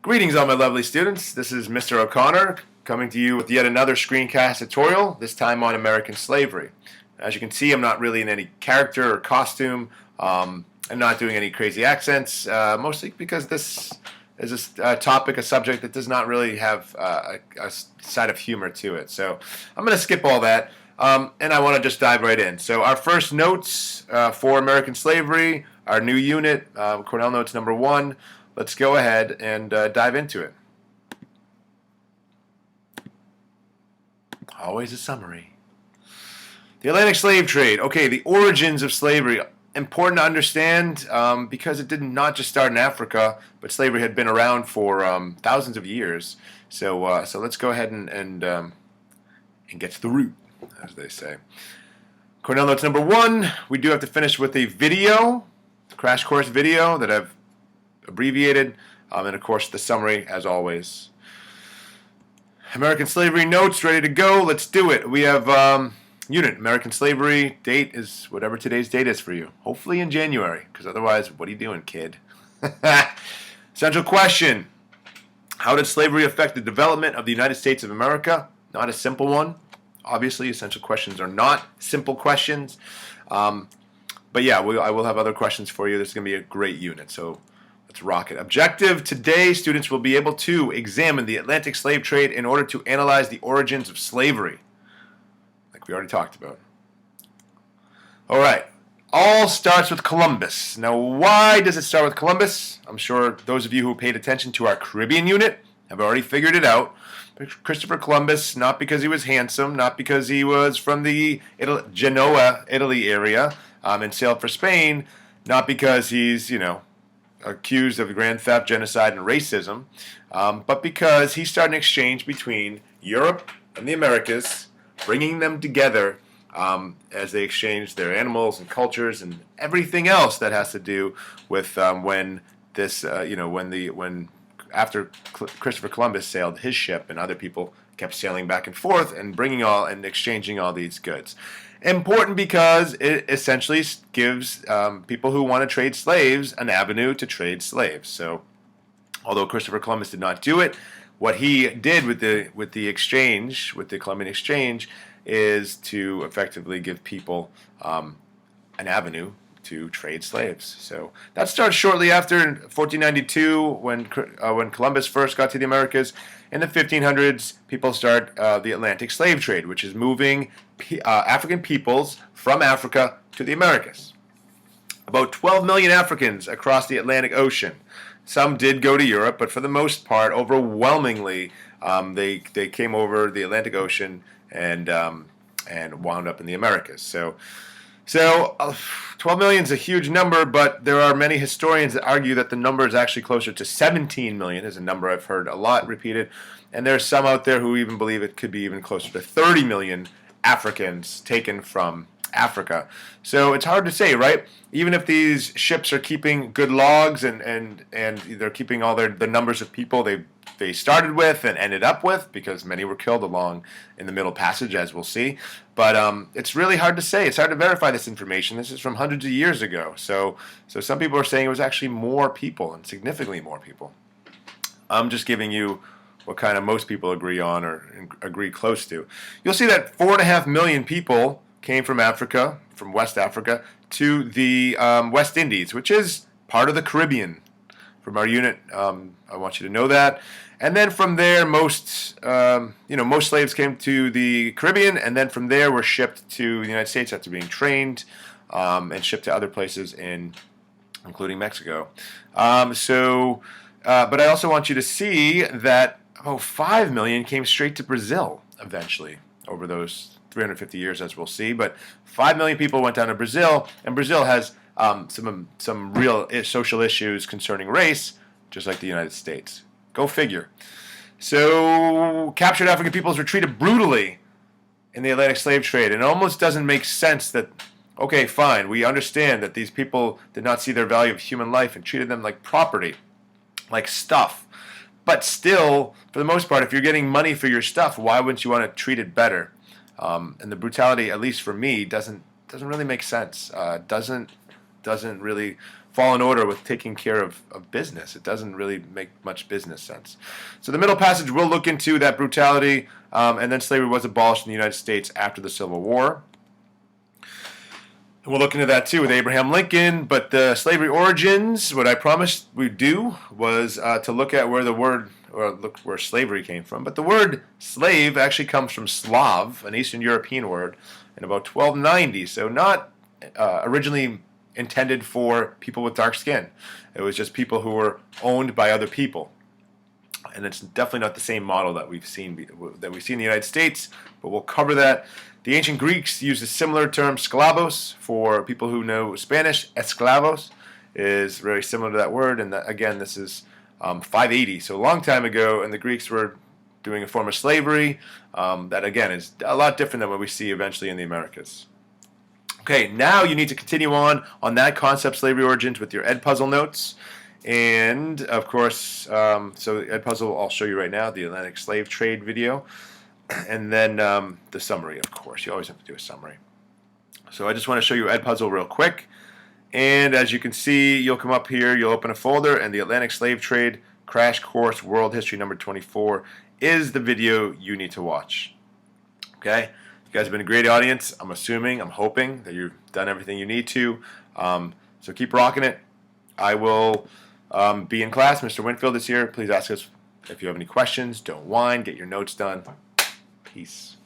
Greetings, all my lovely students. This is Mr. O'Connor coming to you with yet another screencast tutorial, this time on American slavery. As you can see, I'm not really in any character or costume. I'm not doing any crazy accents, mostly because this is a topic, a subject that does not really have a side of humor to it. So I'm going to skip all that, and I want to just dive right in. So our first notes for American slavery, our new unit, Cornell Notes number 1. Let's go ahead and dive into it. Always a summary. The Atlantic slave trade. Okay, the origins of slavery. Important to understand because it did not just start in Africa, but slavery had been around for thousands of years. So let's go ahead and get to the root, as they say. Cornell Notes number 1. We do have to finish with a video, crash course video that I've abbreviated, and of course the summary as always. American slavery notes ready to go. Let's do it. We have unit American slavery. Date is whatever today's date is for you. Hopefully in January, because otherwise, what are you doing, kid? Central question: how did slavery affect the development of the United States of America? Not a simple one. Obviously, essential questions are not simple questions. But yeah, I will have other questions for you. This is going to be a great unit. So let's rock it. Objective today, students will be able to examine the Atlantic slave trade in order to analyze the origins of slavery, like we already talked about. All right. All starts with Columbus. Now, why does it start with Columbus? I'm sure those of you who paid attention to our Caribbean unit have already figured it out. Christopher Columbus, not because he was handsome, not because he was from the Genoa, Italy area, and sailed for Spain, not because he's, accused of grand theft, genocide, and racism, but because he started an exchange between Europe and the Americas, bringing them together as they exchanged their animals and cultures and everything else that has to do with when after Christopher Columbus sailed his ship and other people kept sailing back and forth and bringing all and exchanging all these goods. Important because it essentially gives people who want to trade slaves an avenue to trade slaves. So, although Christopher Columbus did not do it, what he did with the exchange, with the Columbian exchange, is to effectively give people an avenue to trade slaves. So that starts shortly after 1492 when Columbus first got to the Americas. In the 1500s, people start the Atlantic slave trade, which is moving African peoples from Africa to the Americas. About 12 million Africans across the Atlantic Ocean. Some did go to Europe, but for the most part, overwhelmingly, they came over the Atlantic Ocean and wound up in the Americas. So 12 million is a huge number, but there are many historians that argue that the number is actually closer to 17 million, is a number I've heard a lot repeated. And there are some out there who even believe it could be even closer to 30 million Africans taken from Africa. So it's hard to say, right? Even if these ships are keeping good logs and they're keeping all the numbers of people they started with and ended up with, because many were killed along in the Middle Passage, as we'll see. But it's really hard to say. It's hard to verify this information. This is from hundreds of years ago. So some people are saying it was actually more people, and significantly more people. I'm just giving you what kind of most people agree on or agree close to. You'll see that 4.5 million people came from Africa, from West Africa, to the West Indies, which is part of the Caribbean. From our unit, I want you to know that. And then from there, most slaves came to the Caribbean, and then from there were shipped to the United States after being trained and shipped to other places, including Mexico. But I also want you to see that 5 million came straight to Brazil eventually over those 350 years, as we'll see. But 5 million people went down to Brazil, and Brazil has some real social issues concerning race, just like the United States. Go figure. So captured African peoples were treated brutally in the Atlantic slave trade. And it almost doesn't make sense that, okay, fine, we understand that these people did not see their value of human life and treated them like property, like stuff. But still, for the most part, if you're getting money for your stuff, why wouldn't you want to treat it better? And the brutality, at least for me, doesn't really make sense. Doesn't really fall in order with taking care of business. It doesn't really make much business sense. So the middle passage will look into that brutality, and then slavery was abolished in the United States after the Civil War. We'll look into that too with Abraham Lincoln, but the slavery origins, what I promised we'd do was to look at where the word, or look where slavery came from. But the word slave actually comes from Slav, an Eastern European word, in about 1290, so not originally intended for people with dark skin. It was just people who were owned by other people. And it's definitely not the same model that we've seen in the United States, but we'll cover that. The ancient Greeks used a similar term, sklavos, for people who know Spanish. Esclavos is very similar to that word, and that, again, this is 580, so a long time ago, and the Greeks were doing a form of slavery that, again, is a lot different than what we see eventually in the Americas. Okay, now you need to continue on that concept, slavery origins, with your Edpuzzle notes. And, of course, so Edpuzzle I'll show you right now, the Atlantic slave trade video. And then the summary, of course. You always have to do a summary. So I just want to show you Edpuzzle real quick. And as you can see, you'll come up here, you'll open a folder, and the Atlantic slave trade crash course world history number 24 is the video you need to watch. Okay? You guys have been a great audience. I'm hoping that you've done everything you need to. So keep rocking it. I will be in class. Mr. Winfield is here. Please ask us if you have any questions. Don't whine. Get your notes done. Peace.